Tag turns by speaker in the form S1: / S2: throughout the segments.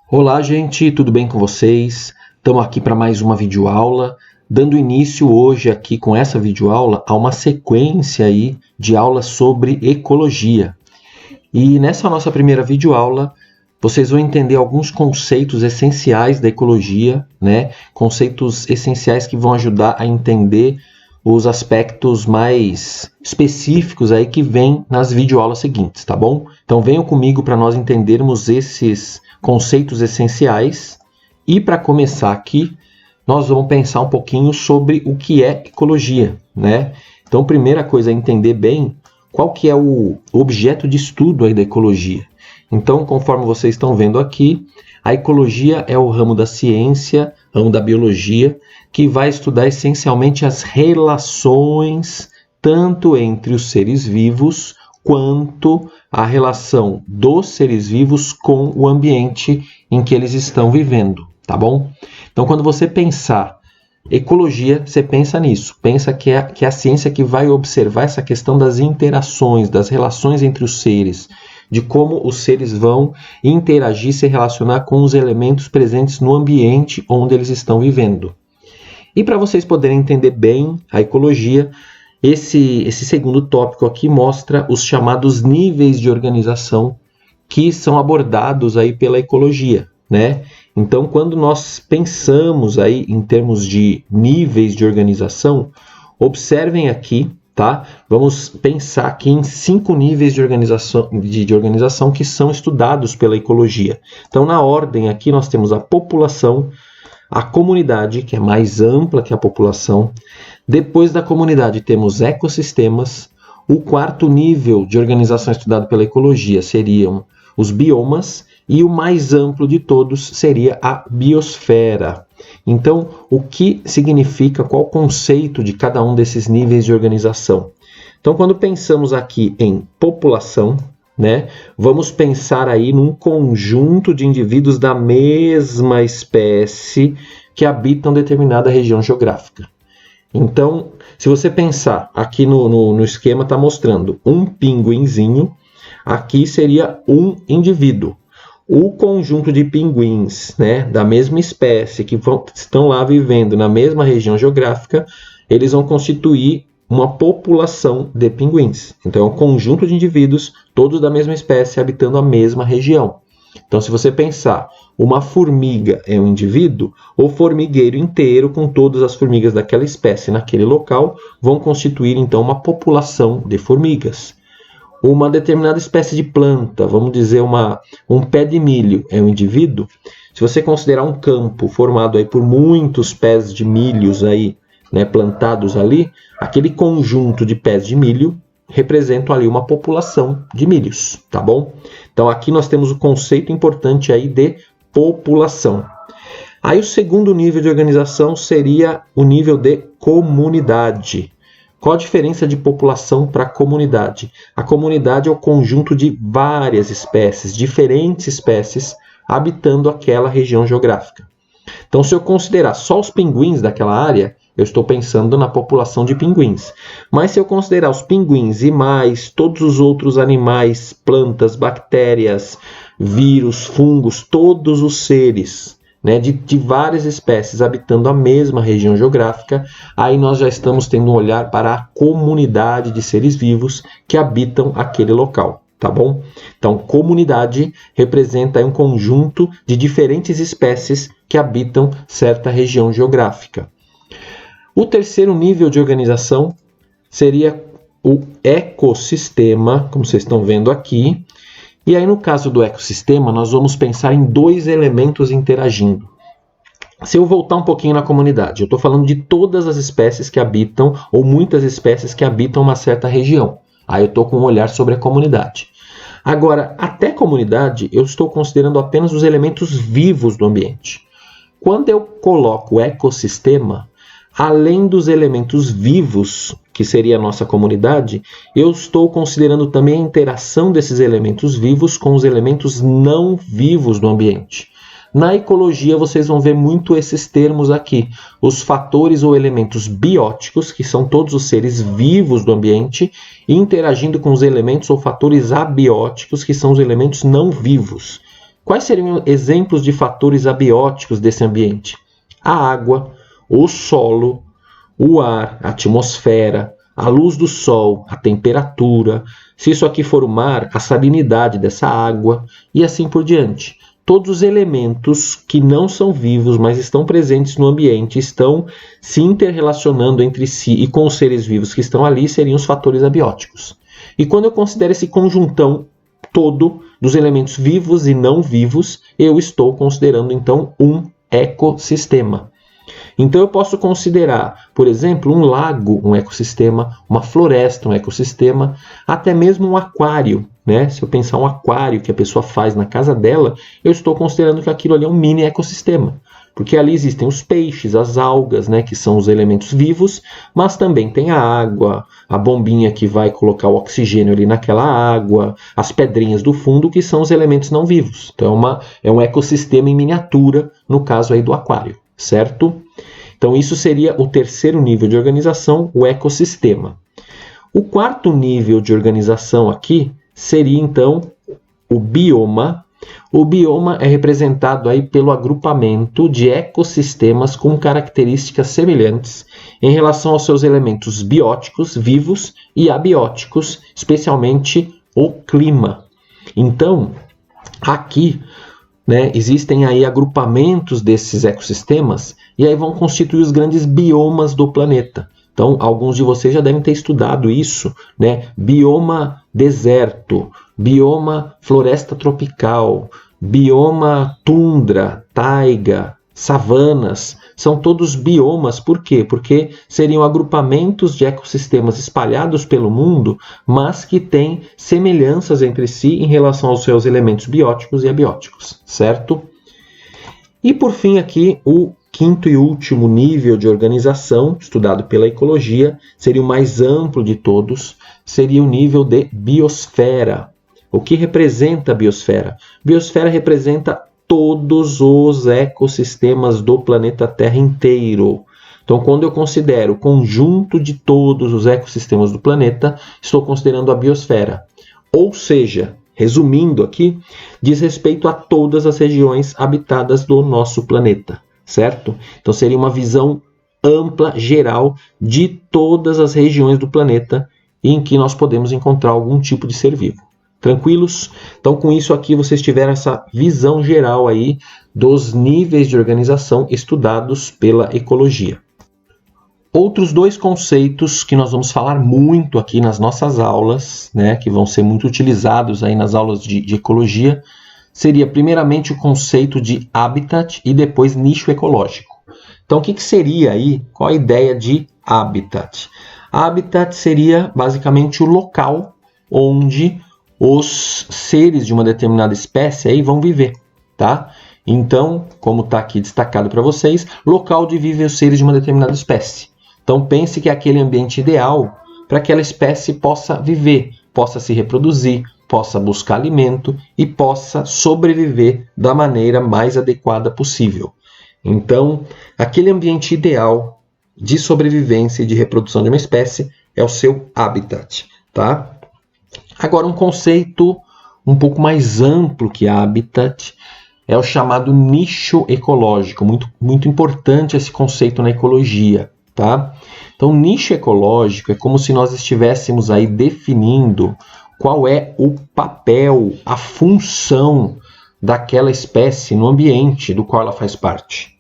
S1: Olá, gente, tudo bem com vocês? Estamos aqui para mais uma videoaula, dando início hoje aqui com essa videoaula a uma sequência aí de aulas sobre ecologia. E nessa nossa primeira videoaula, vocês vão entender alguns conceitos essenciais da ecologia, né? Conceitos essenciais que vão ajudar a entender os aspectos mais específicos aí que vêm nas videoaulas seguintes, tá bom? Então venham comigo para nós entendermos esses conceitos essenciais. E para começar aqui, nós vamos pensar um pouquinho sobre o que é ecologia, né? Então, primeira coisa é entender bem qual que é o objeto de estudo aí da ecologia. Então, conforme vocês estão vendo aqui, a ecologia é o ramo da ciência, ramo da biologia, que vai estudar essencialmente as relações tanto entre os seres vivos quanto a relação dos seres vivos com o ambiente em que eles estão vivendo, tá bom? Então, quando você pensar ecologia, você pensa nisso, pensa que é a ciência que vai observar essa questão das interações, das relações entre os seres, de como os seres vão interagir, se relacionar com os elementos presentes no ambiente onde eles estão vivendo. E para vocês poderem entender bem a ecologia, esse segundo tópico aqui mostra os chamados níveis de organização que são abordados aí pela ecologia, né? Então, quando nós pensamos aí em termos de níveis de organização, observem aqui, tá? Vamos pensar aqui em 5 níveis de organização que são estudados pela ecologia. Então, na ordem aqui nós temos a população, a comunidade, que é mais ampla que a população. Depois da comunidade temos ecossistemas. O quarto nível de organização estudado pela ecologia seriam os biomas e o mais amplo de todos seria a biosfera. Então, o que significa, qual o conceito de cada um desses níveis de organização? Então, quando pensamos aqui em população, né, vamos pensar aí num conjunto de indivíduos da mesma espécie que habitam determinada região geográfica. Então, se você pensar aqui no esquema, está mostrando um pinguinzinho, aqui seria um indivíduo. O conjunto de pinguins, né, da mesma espécie, que estão lá vivendo na mesma região geográfica, eles vão constituir uma população de pinguins. Então, é um conjunto de indivíduos, todos da mesma espécie, habitando a mesma região. Então, se você pensar, uma formiga é um indivíduo, o formigueiro inteiro, com todas as formigas daquela espécie naquele local, vão constituir, então, uma população de formigas. Uma determinada espécie de planta, vamos dizer um pé de milho, é um indivíduo. Se você considerar um campo formado aí por muitos pés de milhos aí, né, plantados ali, aquele conjunto de pés de milho representam ali uma população de milhos, tá bom? Então aqui nós temos o conceito importante aí de população. Aí o segundo nível de organização seria o nível de comunidade. Qual a diferença de população para comunidade? A comunidade é o conjunto de várias espécies, diferentes espécies, habitando aquela região geográfica. Então, se eu considerar só os pinguins daquela área, eu estou pensando na população de pinguins. Mas se eu considerar os pinguins e mais todos os outros animais, plantas, bactérias, vírus, fungos, todos os seres, né, de várias espécies habitando a mesma região geográfica, aí nós já estamos tendo um olhar para a comunidade de seres vivos que habitam aquele local. Tá bom? Então, comunidade representa um conjunto de diferentes espécies que habitam certa região geográfica. O terceiro nível de organização seria o ecossistema, como vocês estão vendo aqui. E aí, no caso do ecossistema, nós vamos pensar em 2 elementos interagindo. Se eu voltar um pouquinho na comunidade, eu estou falando de todas as espécies que habitam, ou muitas espécies que habitam uma certa região. Aí eu estou com um olhar sobre a comunidade. Agora, até comunidade, eu estou considerando apenas os elementos vivos do ambiente. Quando eu coloco ecossistema, além dos elementos vivos, que seria a nossa comunidade, eu estou considerando também a interação desses elementos vivos com os elementos não vivos do ambiente. Na ecologia, vocês vão ver muito esses termos aqui. Os fatores ou elementos bióticos, que são todos os seres vivos do ambiente, interagindo com os elementos ou fatores abióticos, que são os elementos não vivos. Quais seriam exemplos de fatores abióticos desse ambiente? A água, o solo, o ar, a atmosfera, a luz do sol, a temperatura, se isso aqui for o mar, a salinidade dessa água e assim por diante. Todos os elementos que não são vivos, mas estão presentes no ambiente, estão se interrelacionando entre si e com os seres vivos que estão ali, seriam os fatores abióticos. E quando eu considero esse conjuntão todo dos elementos vivos e não vivos, eu estou considerando então um ecossistema. Então eu posso considerar, por exemplo, um lago um ecossistema, uma floresta um ecossistema, até mesmo um aquário, né? Se eu pensar um aquário que a pessoa faz na casa dela, eu estou considerando que aquilo ali é um mini ecossistema. Porque ali existem os peixes, as algas, né, que são os elementos vivos, mas também tem a água, a bombinha que vai colocar o oxigênio ali naquela água, as pedrinhas do fundo, que são os elementos não vivos. Então é um ecossistema em miniatura, no caso aí do aquário, certo? Então isso seria o terceiro nível de organização, o ecossistema. O quarto nível de organização aqui seria então o bioma. O bioma é representado aí pelo agrupamento de ecossistemas com características semelhantes em relação aos seus elementos bióticos, vivos e abióticos, especialmente o clima. Então, aqui, né, existem aí agrupamentos desses ecossistemas e aí vão constituir os grandes biomas do planeta. Então, alguns de vocês já devem ter estudado isso, né? Bioma deserto, bioma floresta tropical, bioma tundra, taiga, savanas, são todos biomas. Por quê? Porque seriam agrupamentos de ecossistemas espalhados pelo mundo, mas que têm semelhanças entre si em relação aos seus elementos bióticos e abióticos, certo? E por fim aqui, o quinto e último nível de organização, estudado pela ecologia, seria o mais amplo de todos, seria o nível de biosfera. O que representa a biosfera? Biosfera representa todos os ecossistemas do planeta Terra inteiro. Então, quando eu considero o conjunto de todos os ecossistemas do planeta, estou considerando a biosfera. Ou seja, resumindo aqui, diz respeito a todas as regiões habitadas do nosso planeta, certo? Então, seria uma visão ampla, geral, de todas as regiões do planeta em que nós podemos encontrar algum tipo de ser vivo. Tranquilos? Então, com isso aqui, vocês tiveram essa visão geral aí dos níveis de organização estudados pela ecologia. Outros dois conceitos que nós vamos falar muito aqui nas nossas aulas, né, que vão ser muito utilizados aí nas aulas de ecologia, seria primeiramente o conceito de habitat e depois nicho ecológico. Então, o que seria aí? Qual a ideia de habitat? Habitat seria basicamente o local onde os seres de uma determinada espécie aí vão viver, tá? Então, como está aqui destacado para vocês, local onde vivem os seres de uma determinada espécie. Então, pense que é aquele ambiente ideal para que aquela espécie possa viver, possa se reproduzir, possa buscar alimento e possa sobreviver da maneira mais adequada possível. Então, aquele ambiente ideal de sobrevivência e de reprodução de uma espécie é o seu habitat, tá? Agora, um conceito um pouco mais amplo que habitat é o chamado nicho ecológico. Muito importante esse conceito na ecologia, tá? Então, nicho ecológico é como se nós estivéssemos aí definindo qual é o papel, a função daquela espécie no ambiente do qual ela faz parte.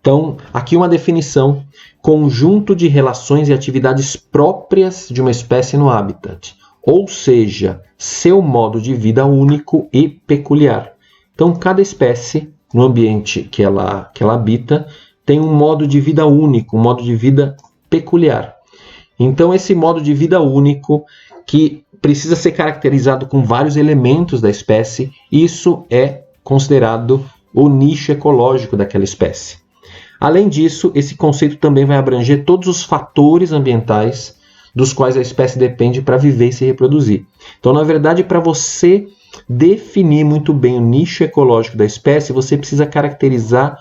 S1: Então, aqui uma definição: conjunto de relações e atividades próprias de uma espécie no habitat, ou seja, seu modo de vida único e peculiar. Então, cada espécie no ambiente que ela habita tem um modo de vida único, um modo de vida peculiar. Então, esse modo de vida único, que precisa ser caracterizado com vários elementos da espécie, isso é considerado o nicho ecológico daquela espécie. Além disso, esse conceito também vai abranger todos os fatores ambientais dos quais a espécie depende para viver e se reproduzir. Então, na verdade, para você definir muito bem o nicho ecológico da espécie, você precisa caracterizar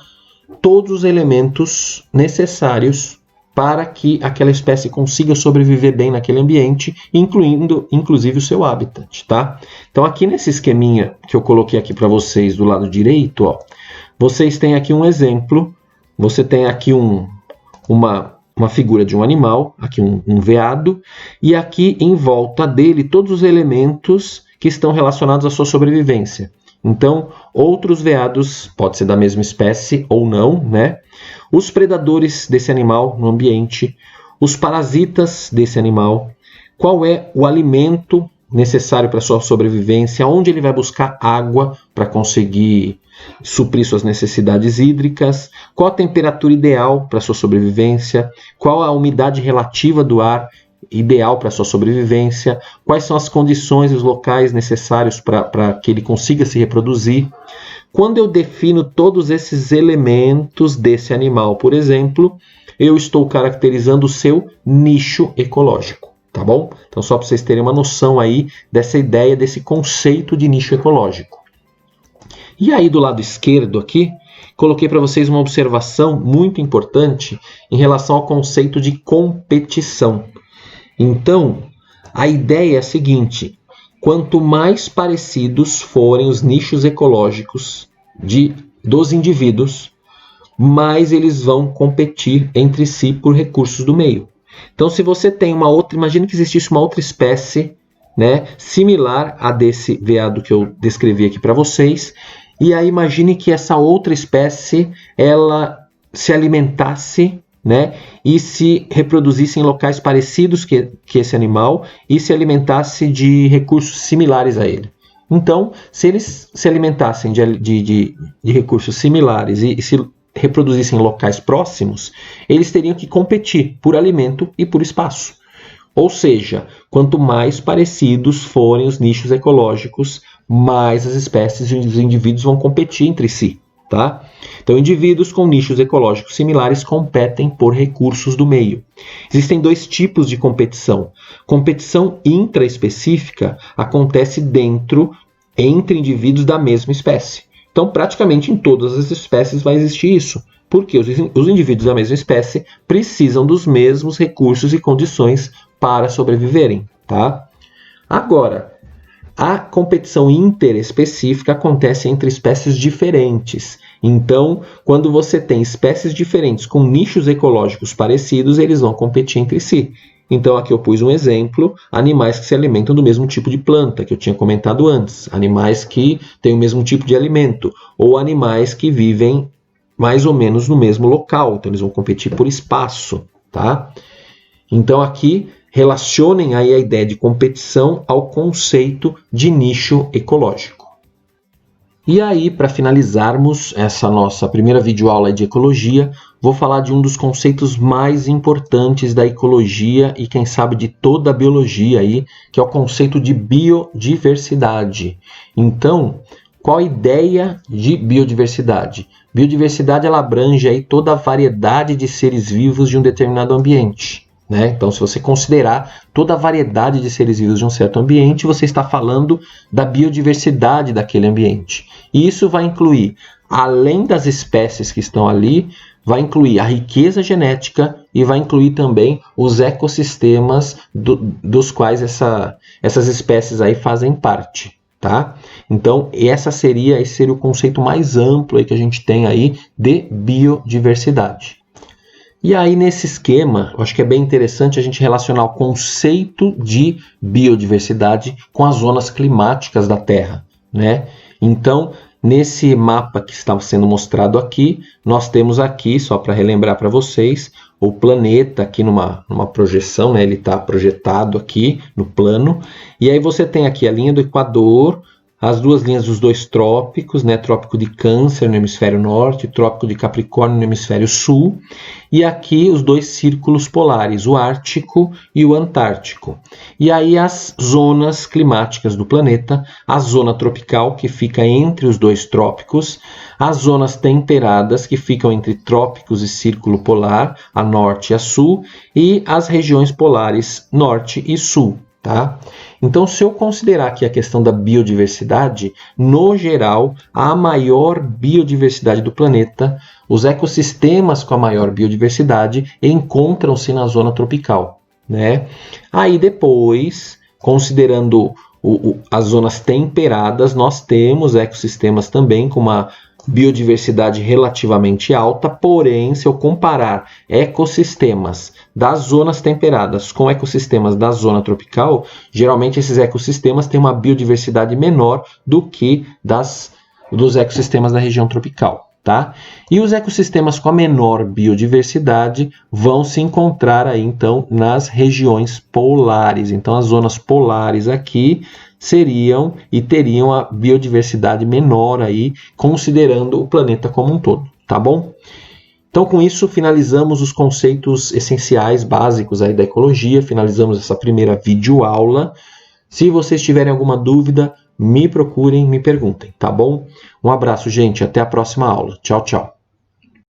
S1: todos os elementos necessários para que aquela espécie consiga sobreviver bem naquele ambiente, incluindo, inclusive, o seu habitat, tá? Então, aqui nesse esqueminha que eu coloquei aqui para vocês do lado direito, ó, vocês têm aqui um exemplo, você tem aqui uma figura de um animal, aqui um veado, e aqui em volta dele todos os elementos que estão relacionados à sua sobrevivência. Então, outros veados, pode ser da mesma espécie ou não, né? Os predadores desse animal no ambiente, os parasitas desse animal, qual é o alimento necessário para sua sobrevivência, onde ele vai buscar água para conseguir suprir suas necessidades hídricas, qual a temperatura ideal para sua sobrevivência, qual a umidade relativa do ar ideal para sua sobrevivência, quais são as condições e os locais necessários para que ele consiga se reproduzir. Quando eu defino todos esses elementos desse animal, por exemplo, eu estou caracterizando o seu nicho ecológico, tá bom? Então, só para vocês terem uma noção aí dessa ideia, desse conceito de nicho ecológico. E aí, do lado esquerdo aqui, coloquei para vocês uma observação muito importante em relação ao conceito de competição. Então, a ideia é a seguinte: quanto mais parecidos forem os nichos ecológicos dos indivíduos, mais eles vão competir entre si por recursos do meio. Então, se você tem uma outra, imagine que existisse uma outra espécie, né, similar a desse veado que eu descrevi aqui para vocês, e aí imagine que essa outra espécie ela se alimentasse, né, e se reproduzisse em locais parecidos que esse animal e se alimentasse de recursos similares a ele. Então, se eles se alimentassem de recursos similares e se reproduzissem em locais próximos, eles teriam que competir por alimento e por espaço. Ou seja, quanto mais parecidos forem os nichos ecológicos, mais as espécies e os indivíduos vão competir entre si. Tá? Então, indivíduos com nichos ecológicos similares competem por recursos do meio. Existem dois tipos de competição. Competição intraespecífica acontece entre indivíduos da mesma espécie. Então, praticamente em todas as espécies vai existir isso, porque os indivíduos da mesma espécie precisam dos mesmos recursos e condições para sobreviverem. Tá? Agora, a competição interespecífica acontece entre espécies diferentes. Então, quando você tem espécies diferentes com nichos ecológicos parecidos, eles vão competir entre si. Então, aqui eu pus um exemplo, animais que se alimentam do mesmo tipo de planta, que eu tinha comentado antes. Animais que têm o mesmo tipo de alimento, ou animais que vivem mais ou menos no mesmo local. Então, eles vão competir por espaço, tá? Então, aqui relacionem aí a ideia de competição ao conceito de nicho ecológico. E aí, para finalizarmos essa nossa primeira videoaula de ecologia, vou falar de um dos conceitos mais importantes da ecologia e, quem sabe, de toda a biologia aí, que é o conceito de biodiversidade. Então, qual a ideia de biodiversidade? Biodiversidade ela abrange aí toda a variedade de seres vivos de um determinado ambiente. Então, se você considerar toda a variedade de seres vivos de um certo ambiente, você está falando da biodiversidade daquele ambiente. E isso vai incluir, além das espécies que estão ali, vai incluir a riqueza genética e vai incluir também os ecossistemas dos quais essas espécies aí fazem parte. Tá? Então, esse seria o conceito mais amplo aí que a gente tem aí de biodiversidade. E aí, nesse esquema, eu acho que é bem interessante a gente relacionar o conceito de biodiversidade com as zonas climáticas da Terra, né? Então, nesse mapa que está sendo mostrado aqui, nós temos aqui, só para relembrar para vocês, o planeta aqui numa projeção, né? Ele está projetado aqui no plano. E aí você tem aqui a linha do Equador, as duas linhas dos dois trópicos, né? Trópico de Câncer no hemisfério norte, trópico de Capricórnio no hemisfério sul, e aqui os dois círculos polares, o Ártico e o Antártico. E aí as zonas climáticas do planeta, a zona tropical, que fica entre os dois trópicos, as zonas temperadas, que ficam entre trópicos e círculo polar, a norte e a sul, e as regiões polares norte e sul. tá? Então, se eu considerar aqui a questão da biodiversidade, no geral, a maior biodiversidade do planeta, os ecossistemas com a maior biodiversidade encontram-se na zona tropical, né? Aí depois, considerando as zonas temperadas, nós temos ecossistemas também com uma biodiversidade relativamente alta, porém, se eu comparar ecossistemas das zonas temperadas com ecossistemas da zona tropical, geralmente esses ecossistemas têm uma biodiversidade menor do que dos ecossistemas da região tropical, tá? E os ecossistemas com a menor biodiversidade vão se encontrar aí, então, nas regiões polares. Então, as zonas polares aqui seriam e teriam a biodiversidade menor aí, considerando o planeta como um todo, tá bom? Então, com isso, finalizamos os conceitos essenciais, básicos aí da ecologia, finalizamos essa primeira videoaula. Se vocês tiverem alguma dúvida, me procurem, me perguntem, tá bom? Um abraço, gente, até a próxima aula. Tchau, tchau.